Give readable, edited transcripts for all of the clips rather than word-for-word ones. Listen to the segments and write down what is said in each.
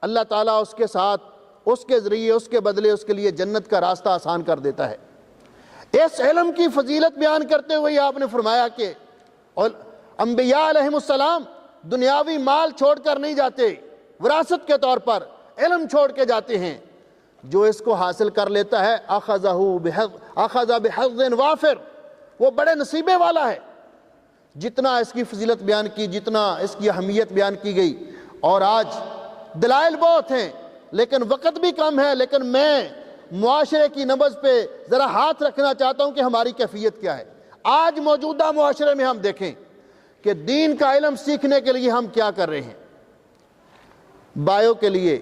اللہ تعالیٰ اس کے ساتھ، اس کے ذریعے، اس کے بدلے اس کے لیے جنت کا راستہ آسان کر دیتا ہے۔ اس علم کی فضیلت بیان کرتے ہوئے آپ نے فرمایا کہ انبیاء علیہم السلام دنیاوی مال چھوڑ کر نہیں جاتے، وراثت کے طور پر علم چھوڑ کے جاتے ہیں۔ جو اس کو حاصل کر لیتا ہے اخذ بحظ وافر، وہ بڑے نصیبے والا ہے۔ جتنا اس کی فضیلت بیان کی، جتنا اس کی اہمیت بیان کی گئی، اور آج دلائل بہت ہیں لیکن وقت بھی کم ہے، لیکن میں معاشرے کی نبض پہ ذرا ہاتھ رکھنا چاہتا ہوں کہ ہماری کیفیت کیا ہے۔ آج موجودہ معاشرے میں ہم دیکھیں کہ دین کا علم سیکھنے کے لیے ہم کیا کر رہے ہیں۔ بایو کے لیے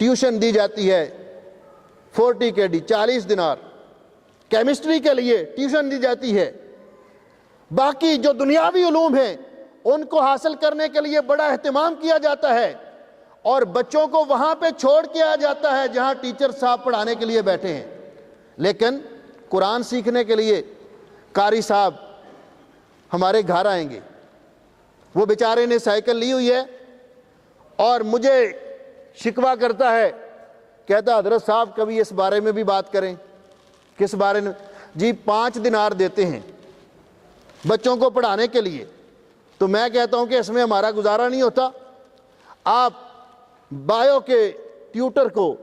ٹیوشن دی جاتی ہے 40 KD 40 دینار، کیمسٹری کے لیے ٹیوشن دی جاتی ہے، باقی جو دنیاوی علوم ہیں ان کو حاصل کرنے کے لیے بڑا اہتمام کیا جاتا ہے، اور بچوں کو وہاں پہ چھوڑ کے آ جاتا ہے جہاں ٹیچر صاحب پڑھانے کے لیے بیٹھے ہیں۔ لیکن قرآن سیکھنے کے لیے قاری صاحب ہمارے گھر آئیں گے، وہ بیچارے نے سائیکل لی ہوئی ہے اور مجھے شکوہ کرتا ہے، کہتا حضرت صاحب کبھی اس بارے میں بھی بات کریں۔ کس بارے میں؟ جی 5 دینار دیتے ہیں بچوں کو پڑھانے کے لیے، تو میں کہتا ہوں کہ اس میں ہمارا گزارا نہیں ہوتا۔ آپ بایو کے ٹیوٹر کو،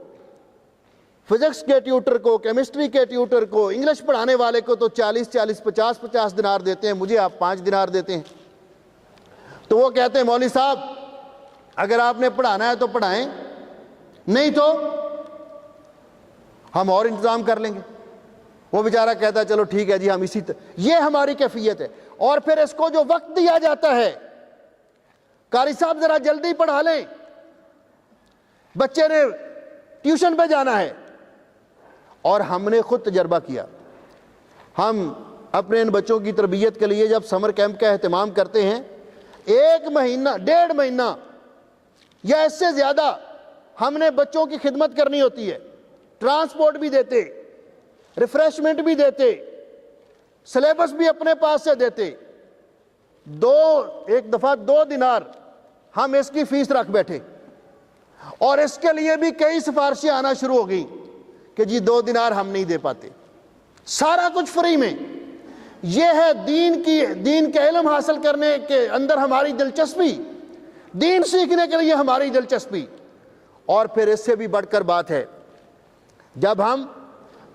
فزکس کے ٹیوٹر کو، کیمسٹری کے ٹیوٹر کو، انگلش پڑھانے والے کو تو 40 50 دینار دیتے ہیں، مجھے آپ 5 دینار دیتے ہیں۔ تو وہ کہتے ہیں مولوی صاحب اگر آپ نے پڑھانا ہے تو پڑھائیں، نہیں تو ہم اور انتظام کر لیں گے۔ وہ بیچارہ کہتا ہے چلو ٹھیک ہے جی، ہم یہ ہماری کیفیت ہے۔ اور پھر اس کو جو وقت دیا جاتا ہے، قاری صاحب ذرا جلدی پڑھا لیں، بچے نے ٹیوشن پہ جانا ہے۔ اور ہم نے خود تجربہ کیا، ہم اپنے ان بچوں کی تربیت کے لیے جب سمر کیمپ کا اہتمام کرتے ہیں، 1 مہینہ 1.5 مہینہ یا اس سے زیادہ ہم نے بچوں کی خدمت کرنی ہوتی ہے، ٹرانسپورٹ بھی دیتے، ریفریشمنٹ بھی دیتے، سلیبس بھی اپنے پاس سے دیتے۔ ایک دفعہ 2 دینار ہم اس کی فیس رکھ بیٹھے، اور اس کے لیے بھی کئی سفارشیں آنا شروع ہو گئی کہ جی 2 دینار ہم نہیں دے پاتے، سارا کچھ فری میں۔ یہ ہے دین کے علم حاصل کرنے کے اندر ہماری دلچسپی، دین سیکھنے کے لیے ہماری دلچسپی۔ اور پھر اس سے بھی بڑھ کر بات ہے، جب ہم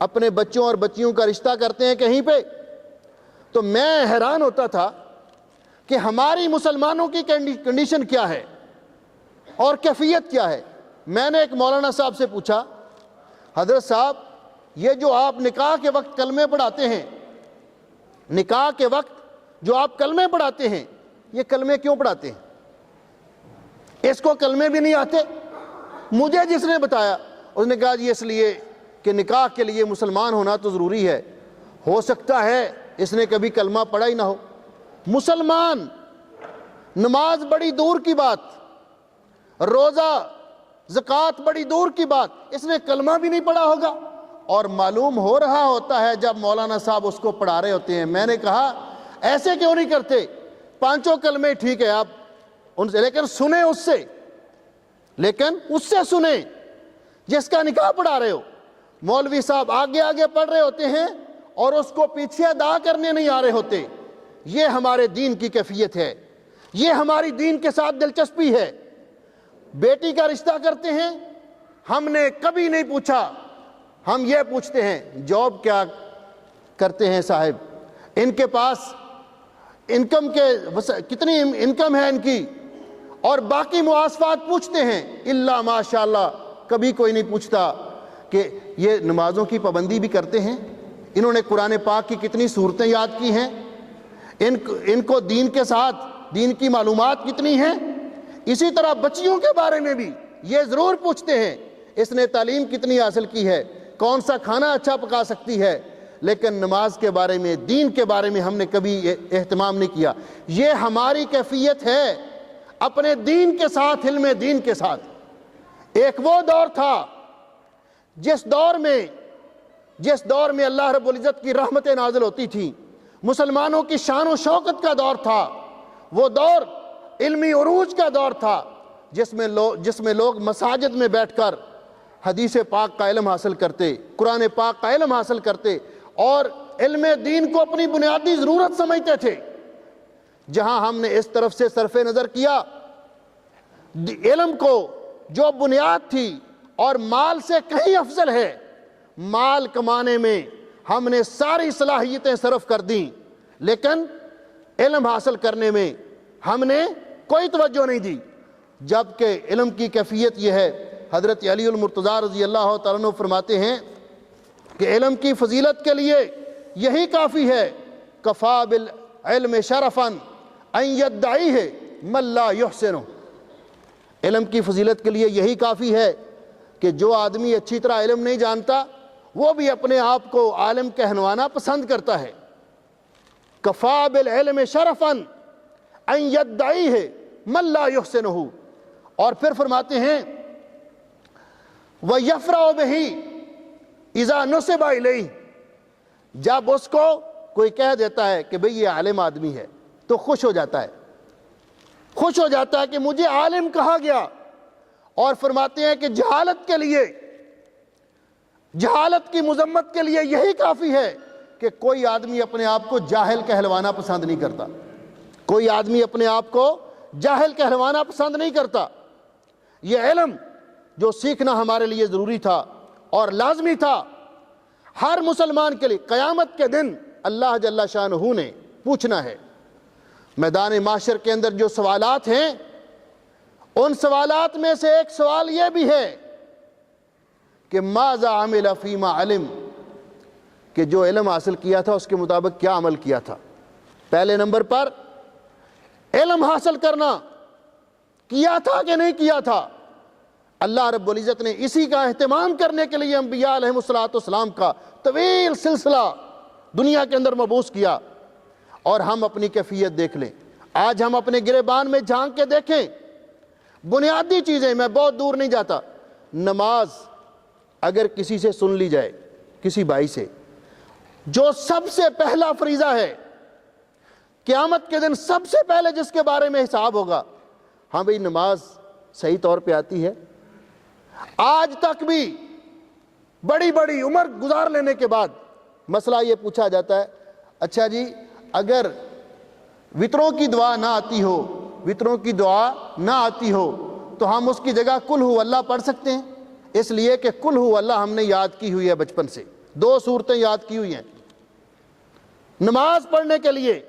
اپنے بچوں اور بچیوں کا رشتہ کرتے ہیں کہیں پہ، تو میں حیران ہوتا تھا کہ ہماری مسلمانوں کی کنڈیشن کیا ہے اور کیفیت کیا ہے۔ میں نے ایک مولانا صاحب سے پوچھا، حضرت صاحب یہ جو آپ نکاح کے وقت کلمے پڑھاتے ہیں، نکاح کے وقت جو آپ کلمے پڑھاتے ہیں، یہ کلمے کیوں پڑھاتے ہیں؟ اس کو کلمے بھی نہیں آتے۔ مجھے جس نے بتایا اس نے کہا جی اس لیے کہ نکاح کے لیے مسلمان ہونا تو ضروری ہے، ہو سکتا ہے اس نے کبھی کلمہ پڑھا ہی نہ ہو۔ مسلمان، نماز بڑی دور کی بات، روزہ زکوٰۃ بڑی دور کی بات، اس نے کلمہ بھی نہیں پڑھا ہوگا۔ اور معلوم ہو رہا ہوتا ہے جب مولانا صاحب اس کو پڑھا رہے ہوتے ہیں۔ میں نے کہا ایسے کیوں نہیں کرتے؟ 5 کلمے ٹھیک ہے آپ ان سے، لیکن سنیں اس سے، لیکن اس سے سنیں جس کا نکاح پڑھا رہے ہو۔ مولوی صاحب آگے آگے پڑھ رہے ہوتے ہیں اور اس کو پیچھے ادا کرنے نہیں آ رہے ہوتے۔ یہ ہمارے دین کی کیفیت ہے، یہ ہماری دین کے ساتھ دلچسپی ہے۔ بیٹی کا رشتہ کرتے ہیں، ہم نے کبھی نہیں پوچھا، ہم یہ پوچھتے ہیں جاب کیا کرتے ہیں صاحب، ان کے پاس انکم کتنی انکم ہے ان کی، اور باقی مواصفات پوچھتے ہیں۔ الا ماشاءاللہ کبھی کوئی نہیں پوچھتا کہ یہ نمازوں کی پابندی بھی کرتے ہیں، انہوں نے قرآن پاک کی کتنی صورتیں یاد کی ہیں، ان کو دین کے ساتھ دین کی معلومات کتنی ہیں۔ اسی طرح بچیوں کے بارے میں بھی یہ ضرور پوچھتے ہیں اس نے تعلیم کتنی حاصل کی ہے، کون سا کھانا اچھا پکا سکتی ہے۔ لیکن نماز کے بارے میں، دین کے بارے میں ہم نے کبھی اہتمام نہیں کیا۔ یہ ہماری کیفیت ہے اپنے دین کے ساتھ، علم دین کے ساتھ۔ ایک وہ دور تھا جس دور میں اللہ رب العزت کی رحمتیں نازل ہوتی تھیں، مسلمانوں کی شان و شوکت کا دور تھا، وہ دور علمی عروج کا دور تھا۔ جس میں لوگ مساجد میں بیٹھ کر حدیث پاک کا علم حاصل کرتے، قرآن پاک کا علم حاصل کرتے اور علم دین کو اپنی بنیادی ضرورت سمجھتے تھے، جہاں ہم نے اس طرف سے صرف نظر کیا علم کو جو بنیاد تھی اور مال سے کہیں افضل ہے، مال کمانے میں ہم نے ساری صلاحیتیں صرف کر دیں، لیکن علم حاصل کرنے میں ہم نے کوئی توجہ نہیں دی، جبکہ علم کی کیفیت یہ ہے۔ حضرت علی المرتضیٰ رضی اللہ تعالیٰ عنہ فرماتے ہیں کہ علم کی فضیلت کے لیے یہی کافی ہے، کفا بالعلم شرفا ان یدعیہ من لا یحسنہ، علم کی فضیلت کے لیے یہی کافی ہے کہ جو آدمی اچھی طرح علم نہیں جانتا وہ بھی اپنے آپ کو عالم کہنوانا پسند کرتا ہے۔ کفا بالعلم شرفا ان یدعیہ من لا یحسنہ، اور پھر فرماتے ہیں وَيَفْرَعُ بِهِ اِذَا نُسِبَ إِلَيْهِ، جب اس کو کوئی کہہ دیتا ہے کہ بھئی یہ عالم آدمی ہے تو خوش ہو جاتا ہے، خوش ہو جاتا ہے کہ مجھے عالم کہا گیا۔ اور فرماتے ہیں کہ جہالت کے لیے، جہالت کی مذمت کے لیے یہی کافی ہے کہ کوئی آدمی اپنے آپ کو جاہل کہلوانا پسند نہیں کرتا، کوئی آدمی اپنے آپ کو جاہل کہلوانا پسند نہیں کرتا۔ یہ علم جو سیکھنا ہمارے لیے ضروری تھا اور لازمی تھا ہر مسلمان کے لیے، قیامت کے دن اللہ جل شانہ نے پوچھنا ہے۔ میدان معاشر کے اندر جو سوالات ہیں، ان سوالات میں سے ایک سوال یہ بھی ہے کہ ماذا عمل فیما علم، کہ جو علم حاصل کیا تھا اس کے مطابق کیا عمل کیا تھا۔ پہلے نمبر پر علم حاصل کرنا کیا تھا کہ نہیں کیا تھا۔ اللہ رب العزت نے اسی کا اہتمام کرنے کے لیے انبیاء علیہ السلام کا طویل سلسلہ دنیا کے اندر مبعوث کیا، اور ہم اپنی کیفیت دیکھ لیں۔ آج ہم اپنے گریبان میں جھانک کے دیکھیں، بنیادی چیزیں، میں بہت دور نہیں جاتا، نماز اگر کسی سے سن لی جائے، کسی بھائی سے، جو سب سے پہلا فریضہ ہے قیامت کے دن سب سے پہلے جس کے بارے میں حساب ہوگا، ہاں بھئی نماز صحیح طور پہ آتی ہے؟ آج تک بھی بڑی بڑی عمر گزار لینے کے بعد مسئلہ یہ پوچھا جاتا ہے، اچھا جی اگر وطروں کی دعا نہ آتی ہو، وطروں کی دعا نہ آتی ہو تو ہم اس کی جگہ قل ہو اللہ پڑھ سکتے ہیں؟ اس لیے کہ قل ہو اللہ ہم نے یاد کی ہوئی ہے، بچپن سے 2 سورتیں یاد کی ہوئی ہیں نماز پڑھنے کے لیے،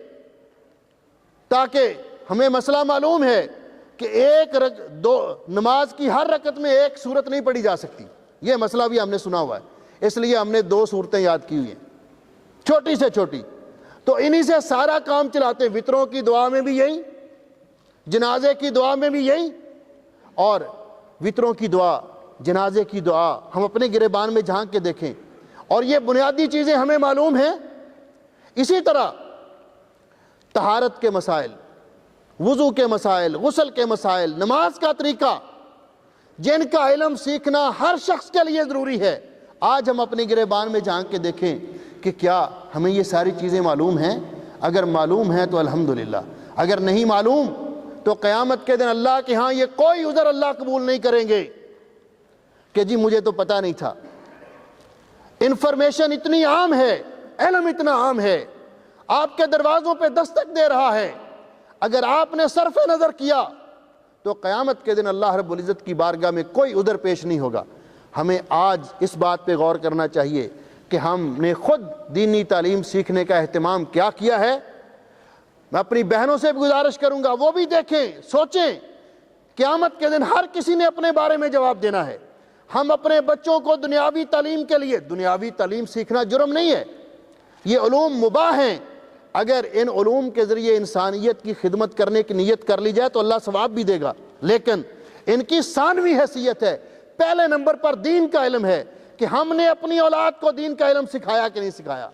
تاکہ ہمیں مسئلہ معلوم ہے کہ نماز کی ہر رکعت میں 1 سورت نہیں پڑھی جا سکتی، یہ مسئلہ بھی ہم نے سنا ہوا ہے، اس لیے ہم نے 2 سورتیں یاد کی ہوئی ہیں چھوٹی سے چھوٹی، تو انہی سے سارا کام چلاتے ہیں۔ وطروں کی دعا میں بھی یہی، جنازے کی دعا میں بھی یہی، اور وطروں کی دعا، جنازے کی دعا ہم اپنے گریبان میں جھانک کے دیکھیں، اور یہ بنیادی چیزیں ہمیں معلوم ہیں۔ اسی طرح طہارت کے مسائل، وضو کے مسائل، غسل کے مسائل، نماز کا طریقہ، جن کا علم سیکھنا ہر شخص کے لیے ضروری ہے، آج ہم اپنے گریبان میں جھانک کے دیکھیں کہ کیا ہمیں یہ ساری چیزیں معلوم ہیں؟ اگر معلوم ہیں تو الحمدللہ، اگر نہیں معلوم تو قیامت کے دن اللہ کے ہاں یہ کوئی عذر اللہ قبول نہیں کریں گے کہ جی مجھے تو پتہ نہیں تھا۔ انفارمیشن اتنی عام ہے، علم اتنا عام ہے، آپ کے دروازوں پہ دستک دے رہا ہے، اگر آپ نے صرف نظر کیا تو قیامت کے دن اللہ رب العزت کی بارگاہ میں کوئی عذر پیش نہیں ہوگا۔ ہمیں آج اس بات پہ غور کرنا چاہیے کہ ہم نے خود دینی تعلیم سیکھنے کا اہتمام کیا کیا ہے۔ میں اپنی بہنوں سے بھی گزارش کروں گا، وہ بھی دیکھیں، سوچیں، قیامت کے دن ہر کسی نے اپنے بارے میں جواب دینا ہے۔ ہم اپنے بچوں کو دنیاوی تعلیم کے لیے، دنیاوی تعلیم سیکھنا جرم نہیں ہے، یہ علوم مباح ہیں، اگر ان علوم کے ذریعے انسانیت کی خدمت کرنے کی نیت کر لی جائے تو اللہ ثواب بھی دے گا، لیکن ان کی ثانوی حیثیت ہے، پہلے نمبر پر دین کا علم ہے کہ ہم نے اپنی اولاد کو دین کا علم سکھایا کہ نہیں سکھایا۔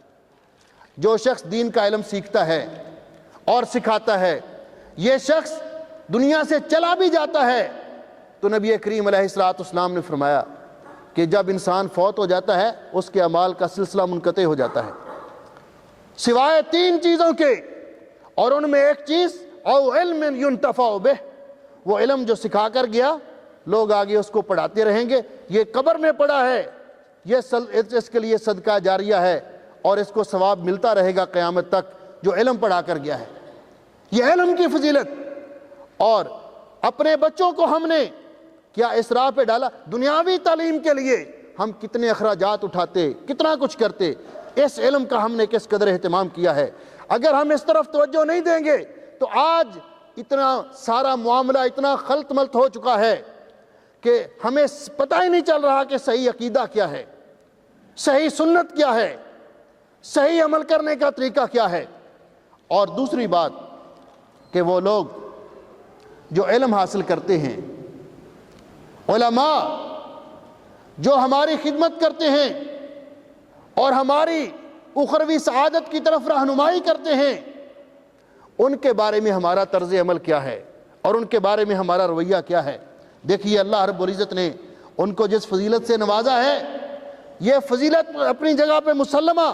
جو شخص دین کا علم سیکھتا ہے اور سکھاتا ہے، یہ شخص دنیا سے چلا بھی جاتا ہے تو نبی کریم علیہ السلام نے فرمایا کہ جب انسان فوت ہو جاتا ہے اس کے اعمال کا سلسلہ منقطع ہو جاتا ہے سوائے 3 چیزوں کے، اور ان میں ایک چیز او علم ينتفع به وہ علم جو سکھا کر گیا لوگ آگے اس کو پڑھاتے رہیں گے. یہ قبر میں پڑا ہے, اس کے لیے صدقہ جاریہ ہے اور اس کو ثواب ملتا رہے گا قیامت تک جو علم پڑھا کر گیا ہے. یہ علم کی فضیلت. اور اپنے بچوں کو ہم نے کیا اسراف پہ ڈالا؟ دنیاوی تعلیم کے لیے ہم کتنے اخراجات اٹھاتے, کتنا کچھ کرتے, اس علم کا ہم نے کس قدر اہتمام کیا ہے. اگر ہم اس طرف توجہ نہیں دیں گے تو آج اتنا سارا معاملہ اتنا خلط ملط ہو چکا ہے کہ ہمیں پتہ ہی نہیں چل رہا کہ صحیح عقیدہ کیا ہے, صحیح سنت کیا ہے, صحیح عمل کرنے کا طریقہ کیا ہے. اور دوسری بات کہ وہ لوگ جو علم حاصل کرتے ہیں, علماء جو ہماری خدمت کرتے ہیں اور ہماری اخروی سعادت کی طرف رہنمائی کرتے ہیں, ان کے بارے میں ہمارا طرز عمل کیا ہے اور ان کے بارے میں ہمارا رویہ کیا ہے. دیکھیے اللہ رب العزت نے ان کو جس فضیلت سے نوازا ہے, یہ فضیلت اپنی جگہ پہ مسلمہ,